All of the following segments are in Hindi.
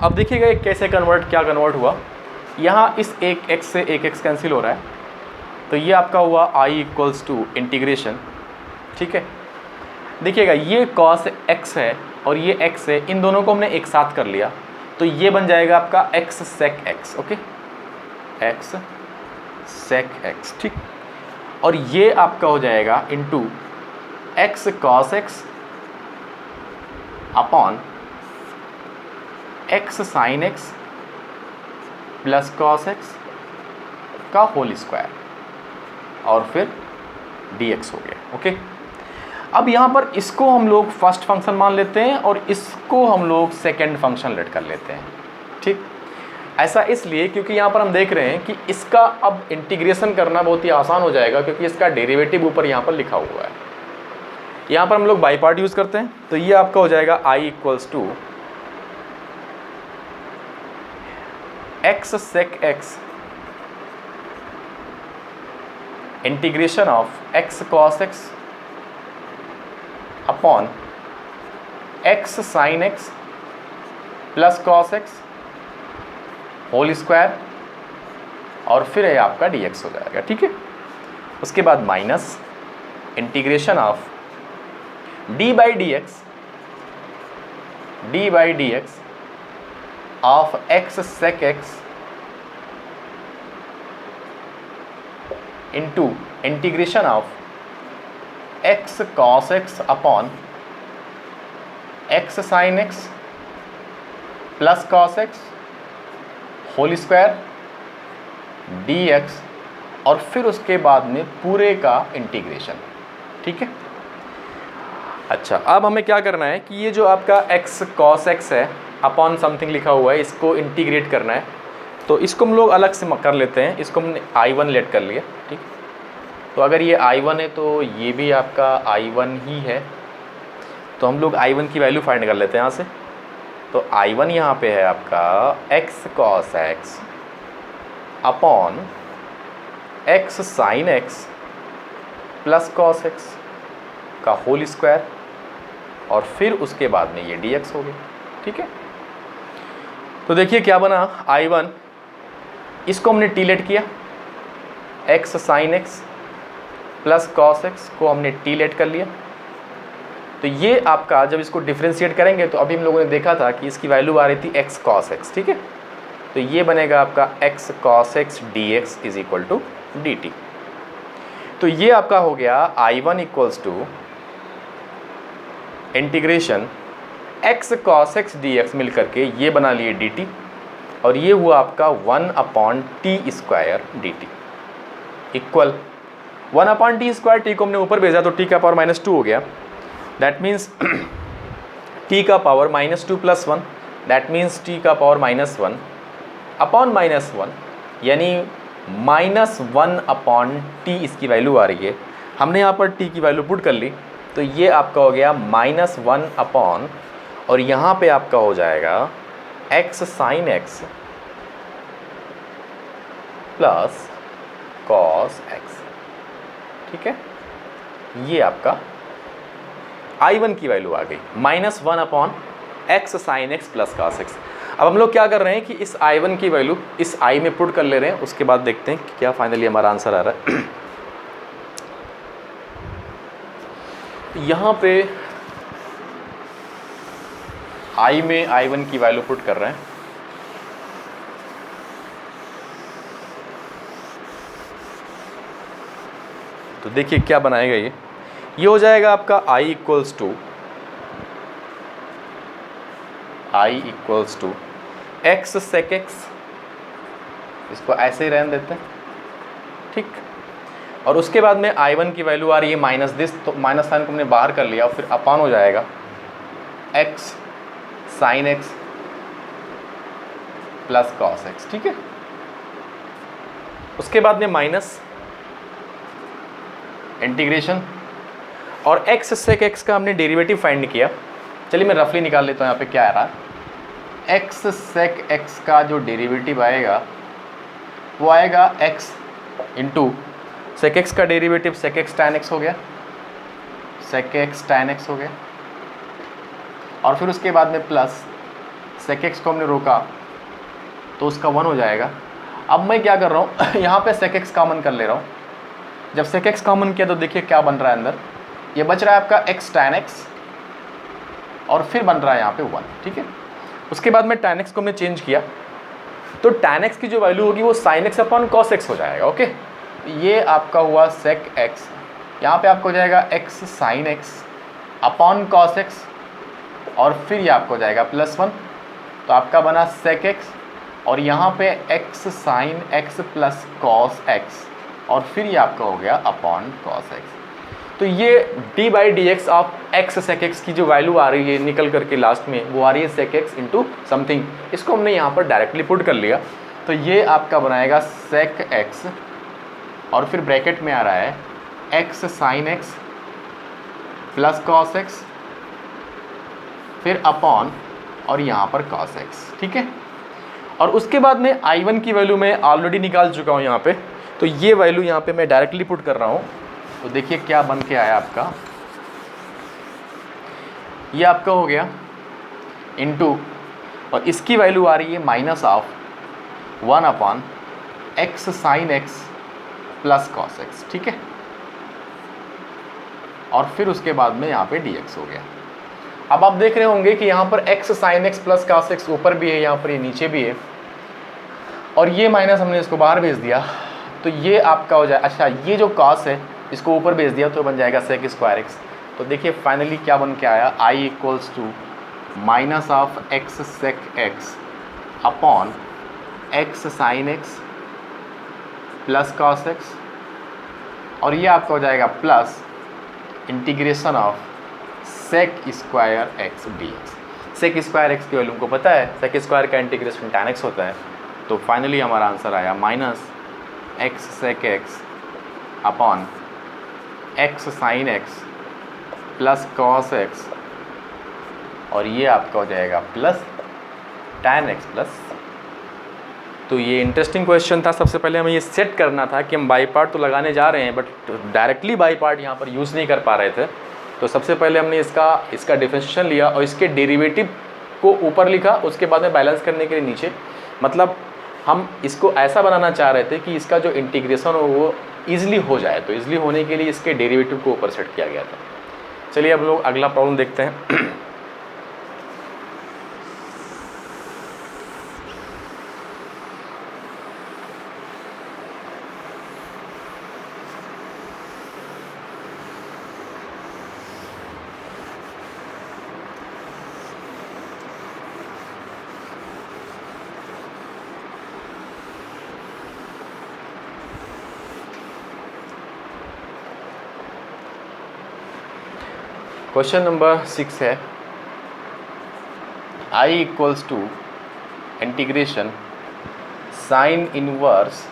अब देखिएगा ये कैसे क्या कन्वर्ट हुआ। यहाँ इस एक x से एक x कैंसिल हो रहा है, तो ये आपका हुआ I इक्वल्स टू इंटीग्रेशन, ठीक है। देखिएगा ये cos x है और ये x है, इन दोनों को हमने एक साथ कर लिया, तो ये बन जाएगा आपका x sec x, okay, x sec x, ठीक। और ये आपका हो जाएगा into x cos x upon x sin x plus cos x का होल स्क्वायर और फिर dx हो गया, ओके। अब यहाँ पर इसको हम लोग फर्स्ट फंक्शन मान लेते हैं और इसको हम लोग सेकंड फंक्शन लेट कर लेते हैं, ठीक। ऐसा इसलिए क्योंकि यहाँ पर हम देख रहे हैं कि इसका अब इंटीग्रेशन करना बहुत ही आसान हो जाएगा, क्योंकि इसका डेरिवेटिव ऊपर यहाँ पर लिखा हुआ है। यहाँ पर हम लोग बाई पार्ट यूज़ करते हैं, तो ये आपका हो जाएगा I equals to x sec x integration of x cos x upon x sin x plus cos x whole square और फिर ये आपका dx हो जाएगा, ठीक है। उसके बाद minus integration of d by dx of x sec x into integration of x cos x upon x sin x plus cos x whole square dx और फिर उसके बाद में पूरे का इंटीग्रेशन, ठीक है। अच्छा, अब हमें क्या करना है कि ये जो आपका x cos x है अपॉन समथिंग लिखा हुआ है, इसको इंटीग्रेट करना है, तो इसको हम लोग अलग से कर लेते हैं। इसको हमने I1 लेट कर लिया, ठीक। तो अगर ये I1 है तो ये भी आपका I1 ही है, तो हम लोग I1 की वैल्यू फाइंड कर लेते हैं यहाँ से। तो I1 यहाँ पे है आपका x cos x upon x sin x plus cos x का होल स्क्वायर और फिर उसके बाद में ये dx हो गया, ठीक है। तो देखिए क्या बना, I1 इसको हमने t लेट किया, x sin x plus cos x को हमने t लेट कर लिया। तो ये आपका जब इसको डिफ्रेंशिएट करेंगे तो अभी हम लोगों ने देखा था कि इसकी वैल्यू आ रही थी x cos x, ठीक है। तो ये बनेगा आपका x cos x dx is equal to dt। तो ये आपका हो गया I1 equals to integration x cos x dx मिल करके ये बना लिए dt और ये हुआ आपका 1 upon T square dt equal 1 upon T square, T को हमने ऊपर भेजा तो टी का पावर -2 हो गया। दैट मीन्स टी का power -2 plus 1, that means T का पावर -1 अपॉन -1, यानी -1 अपॉन टी इसकी वैल्यू आ रही है। हमने यहाँ पर टी की वैल्यू पुट कर ली, तो ये आपका हो गया -1 अपॉन और यहाँ पे आपका हो जाएगा x sin x plus cos x, ठीक है। ये आपका I1 की वैल्यू आ गई -1 upon x sin x plus cos x। अब हम लोग क्या कर रहे हैं कि इस I1 की वैल्यू इस I में पुट कर ले रहे हैं, उसके बाद देखते हैं कि क्या फाइनली हमारा आंसर आ रहा है। यहाँ पे I में I1 की वैल्यू पुट कर रहे हैं, तो देखिए क्या बनाएगा ये हो जाएगा आपका I equals to x sec x, इसको ऐसे ही रहने देते हैं, ठीक। और उसके बाद में I1 की वैल्यू आ रही है माइनस दिस, तो माइनस साइन को हमने बाहर कर लिया और फिर अपॉन हो जाएगा x sin x plus cos x, ठीक है। उसके बाद में माइनस इंटीग्रेशन और x sec x का हमने डेरिवेटिव फाइंड किया। चलिए मैं रफली निकाल लेता हूँ यहाँ पे क्या आ रहा है। x sec x का जो डेरिवेटिव आएगा वो आएगा x इंटू sec x का derivative sec x tan x हो गया, sec x tan x हो गया, और फिर उसके बाद में प्लस sec x को हमने रोका तो उसका 1 हो जाएगा। अब मैं क्या कर रहा हूँ यहाँ पे sec x कॉमन कर ले रहा हूँ। जब sec x कॉमन किया तो देखिए क्या बन रहा है अंदर, ये बच रहा है आपका x tan x और फिर बन रहा है यहाँ पे 1, ठीक है। उसके बाद में tan x को हमने चेंज किया तो tan x की जो वैल्यू होगी वो sin x upon cos x हो जाएगा, ओके। ये आपका हुआ sec x, यहाँ पे आपको हो जाएगा x sin x upon cos x और फिर ये आपको हो जाएगा +1, तो आपका बना sec x और यहाँ पे x sin x plus cos x और फिर ये आपका हो गया अपॉन cos x। तो ये d by D x of x sec x की जो वैल्यू आ रही है निकल करके लास्ट में वो आ रही है sec x इंटू समथिंग, इसको हमने यहाँ पर डायरेक्टली पुट कर लिया। तो ये आपका बनाएगा sec x और फिर ब्रैकेट में आ रहा है x sin x plus cos x फिर अपॉन और यहाँ पर cos x, ठीक है। और उसके बाद में I1 की वैल्यू मैं ऑलरेडी निकाल चुका हूँ यहाँ पे, तो ये वैल्यू यहाँ पे मैं डायरेक्टली पुट कर रहा हूँ। तो देखिए क्या बन के आया आपका, ये आपका हो गया इनटू और इसकी वैल्यू आ रही है minus of 1 upon x sin x plus cos x, ठीक है। और फिर उसके बाद में यहाँ पे dx हो गया। अब आप देख रहे होंगे कि यहाँ पर x sin x plus cos x ऊपर भी है, यहाँ पर ये नीचे भी है और ये माइनस हमने इसको बाहर भेज दिया तो ये आपका हो जाए, अच्छा ये जो cos है इसको ऊपर भेज दिया तो बन जाएगा sec स्क्वायर x। तो देखिए फाइनली क्या बन के आया, I equals to minus of x sec x upon x sin x plus cos x और ये आपका हो जाएगा plus integration of sec square x dx। sec square x की वैल्यू को पता है, sec स्क्वायर का इंटीग्रेशन tan x होता है। तो फाइनली हमारा आंसर आया minus x sec x upon x sin x plus cos x और ये आपका हो जाएगा प्लस tan x प्लस। तो ये इंटरेस्टिंग क्वेश्चन था। सबसे पहले हमें ये सेट करना था कि हम बाई पार्ट तो लगाने जा रहे हैं बट डायरेक्टली बाई पार्ट यहाँ पर यूज़ नहीं कर पा रहे थे। तो सबसे पहले हमने इसका डिफरेंशिएशन लिया और इसके डेरिवेटिव को ऊपर लिखा, उसके बाद में बैलेंस करने के लिए नीचे, मतलब हम इसको ऐसा बनाना चाह रहे थे कि इसका जो इंटीग्रेशन हो वो ईजिली हो जाए। तो ईजिली होने के लिए इसके डेरिवेटिव को ऊपर सेट किया गया था। चलिए अब लोग अगला प्रॉब्लम देखते हैं। क्वेश्चन नंबर 6 है, I equals to integration sine inverse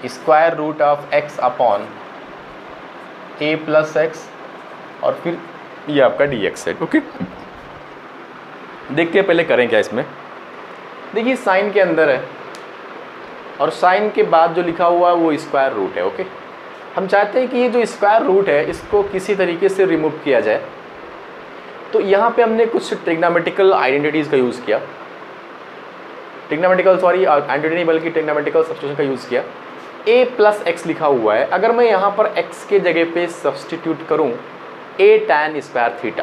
square root of x upon a plus x और फिर ये आपका dx है, ओके। देखते हैं पहले करें क्या इसमें। देखिए साइन के अंदर है और साइन के बाद जो लिखा हुआ है वो स्क्वायर रूट है, ओके। हम चाहते हैं कि ये जो स्क्वायर रूट है इसको किसी तरीके से रिमूव किया जाए। तो यहाँ पे हमने कुछ ट्रिग्नोमेट्रिकल आइडेंटिटीज़ का यूज़ किया, आइडेंटिटी नहीं बल्कि ट्रिग्नोमेट्रिकल सब्स्टिट्यूशन का यूज़ किया। a प्लस एक्स लिखा हुआ है, अगर मैं यहाँ पर x के जगह पे सब्स्टिट्यूट करूँ a tan स्क्वायर थीटा,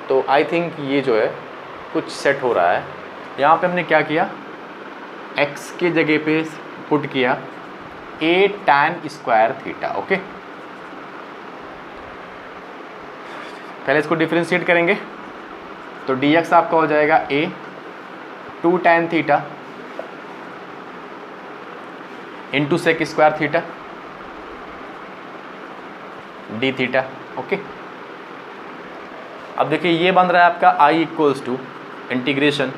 तो आई थिंक ये जो है कुछ सेट हो रहा है। यहाँ पे हमने क्या किया, x के जगह पे पुट किया a tan square theta, okay. पहले इसको डिफरेंशिएट करेंगे तो dx आपका हो जाएगा a 2 tan theta into sec square theta d theta, okay. अब देखिए ये बन रहा है आपका I equals to integration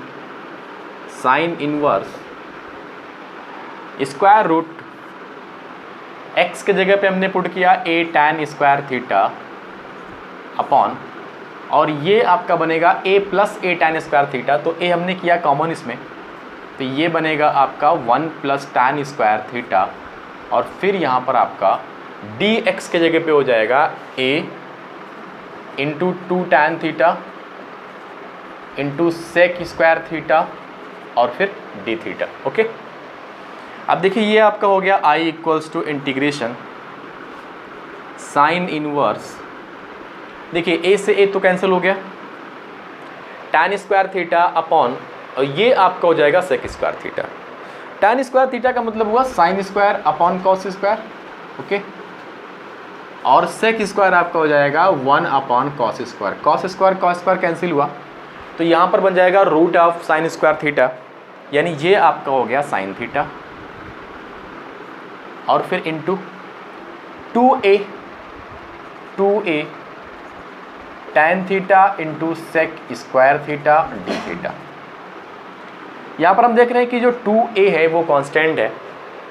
sine inverse square root x के जगह पे हमने पुट किया a tan square theta upon और ये आपका बनेगा a plus a tan square theta. तो a हमने किया कॉमन इसमें, तो ये बनेगा आपका 1 प्लस tan स्क्वायर थीटा और फिर यहाँ पर आपका dx के जगह पे हो जाएगा a into 2 tan theta into sec square theta और फिर डी थीटा। ओके, अब देखिए ये आपका हो गया I equals to integration sine inverse, देखिए ए से ए तो कैंसिल हो गया, tan स्क्वायर थीटा अपॉन, और ये आपका हो जाएगा sec square theta. tan square theta का मतलब हुआ sine square upon cos square. Okay, और सेक स्क्वायर आपका हो जाएगा 1 upon cos square. Cos square cancel हुआ, तो यहाँ पर बन जाएगा root of sine square theta, यानी ये आपका हो गया साइन थीटा, और फिर into 2a tan theta into sec square theta d theta. यहाँ पर हम देख रहे हैं कि जो 2a है वो कांस्टेंट है,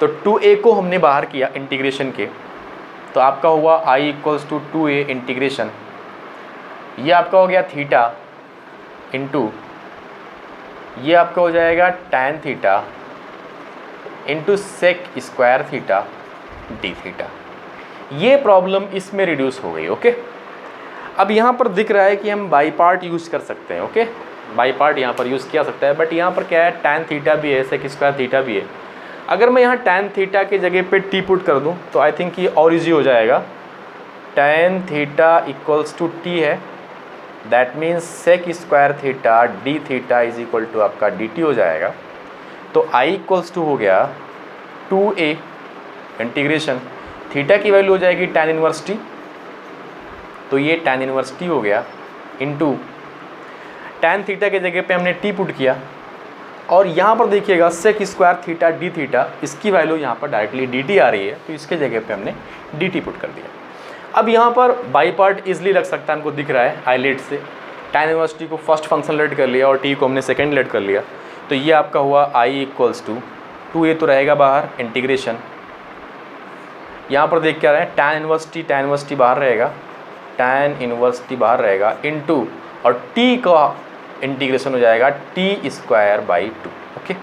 तो 2a को हमने बाहर किया इंटीग्रेशन के, तो आपका हुआ i equals to 2a integration, ये आपका हो गया थीटा इंटू ये आपका हो जाएगा tan theta into sec square theta d theta. ये प्रॉब्लम इसमें रिड्यूस हो गई। ओके, अब यहाँ पर दिख रहा है कि हम बाई पार्ट यूज़ कर सकते हैं। ओके, बाई पार्ट यहाँ पर यूज़ किया सकता है, बट यहाँ पर क्या है, tan थीटा भी है, सेक स्क्वायर थीटा भी है। अगर मैं यहाँ tan थीटा की जगह पे t पुट कर दूँ तो आई थिंक ये और ईजी हो जाएगा। tan theta equals to t है, that means sec square theta d theta is equal to आपका dt हो जाएगा। तो i इक्वल्स टू हो गया 2a इंटीग्रेशन, थीटा की वैल्यू हो जाएगी tan इनवर्स t, तो ये tan इनवर्स t हो गया इंटू tan थीटा के जगह पे हमने t पुट किया, और यहाँ पर देखिएगा sec square theta d theta, इसकी वैल्यू यहाँ पर डायरेक्टली dt आ रही है, तो इसके जगह पे हमने dt पुट कर दिया। अब यहाँ पर बाई पार्ट इजली लग सकता है, हमको दिख रहा है आईलेट से, tan इनवर्स t को फर्स्ट फंक्शन लेट कर लिया और t को हमने सेकेंड लेट कर लिया, तो ये आपका हुआ i इक्वल्स टू 2a तो रहेगा बाहर इंटीग्रेशन, यहाँ पर देख क्या रहे हैं tan इनवर्स t बाहर रहेगा, tan इनवर्स t बाहर रहेगा इंटू, और t का इंटीग्रेशन हो जाएगा t स्क्वायर बाई 2। ओके,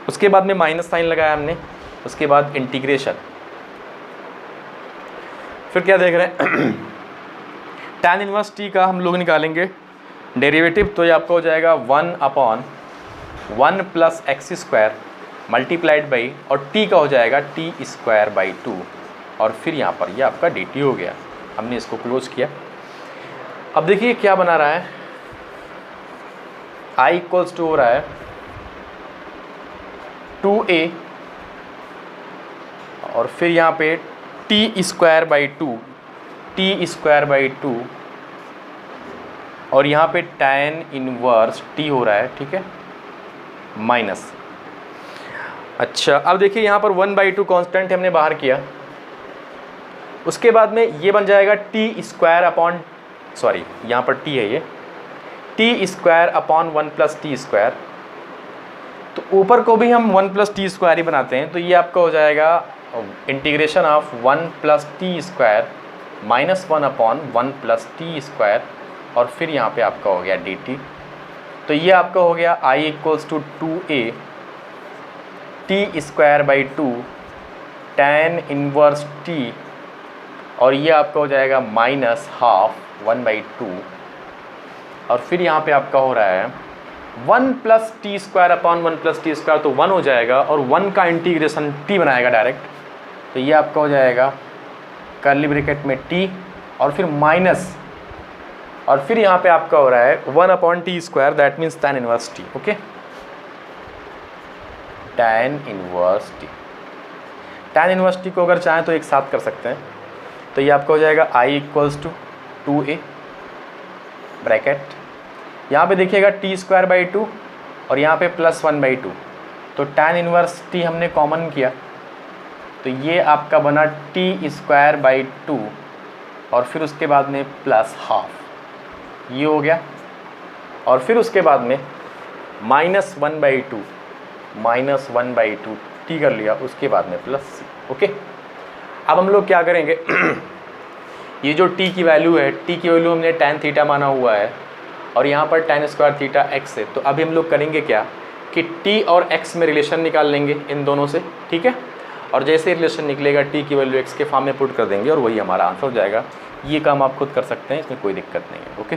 उसके बाद में माइनस साइन लगाया हमने, उसके बाद इंटीग्रेशन, फिर क्या देख रहे हैं tan इनवर्स t का हम लोग निकालेंगे डेरिवेटिव, तो ये आपका हो जाएगा 1 upon 1 plus x square multiplied by, और t का हो जाएगा t स्क्वायर बाई 2, और फिर यहाँ पर ये आपका dt हो गया। हमने इसको क्लोज किया। अब देखिए क्या बना रहा है, i इक्वल्स टू हो रहा है 2a, और फिर यहाँ पे t स्क्वायर बाई 2, और यहाँ पे tan इनवर्स t हो रहा है, ठीक है, माइनस। अच्छा, अब देखिए यहाँ पर 1/2 कांस्टेंट हमने बाहर किया, उसके बाद में ये बन जाएगा t स्क्वायर अपॉन, सॉरी यहाँ पर t है, ये t square upon 1 plus T square, तो ऊपर को भी हम 1 प्लस टी स्क्वायर ही बनाते हैं, तो ये आपका हो जाएगा integration of 1 plus T square minus 1 upon 1 plus T square, और फिर यहाँ पे आपका हो गया dt। तो ये आपका हो गया i equals to 2a t square by 2 tan inverse t, और ये आपका हो जाएगा माइनस हाफ 1/2, और फिर यहाँ पे आपका हो रहा है 1 plus T square upon 1 plus T square, तो 1 हो जाएगा, और 1 का इंटीग्रेशन t बनाएगा डायरेक्ट, तो ये आपका हो जाएगा कर्ली ब्रैकेट में t, और फिर माइनस, और फिर यहाँ पे आपका हो रहा है 1 upon T square, that means tan inverse t। Okay, tan inverse t, tan inverse t को अगर चाहें तो एक साथ कर सकते हैं, तो ये आपका हो जाएगा i equals to 2a bracket, यहाँ पे देखिएगा t स्क्वायर बाई 2, और यहाँ पे प्लस 1/2, तो tan इनवर्स t हमने कॉमन किया, तो ये आपका बना t स्क्वायर बाई 2, और फिर उसके बाद में प्लस हाफ, ये हो गया, और फिर उसके बाद में माइनस 1/2 t कर लिया, उसके बाद में प्लस c। ओके, अब हम लोग क्या करेंगे ये जो t की वैल्यू है, t की वैल्यू हमने tan थीटा माना हुआ है, और यहाँ पर tan स्क्वायर थीटा x है, तो अभी हम लोग करेंगे क्या कि t और x में रिलेशन निकाल लेंगे इन दोनों से, ठीक है, और जैसे रिलेशन निकलेगा t की वैल्यू x के फॉर्म में पुट कर देंगे, और वही हमारा आंसर हो जाएगा। ये काम आप खुद कर सकते हैं, इसमें कोई दिक्कत नहीं है। ओके।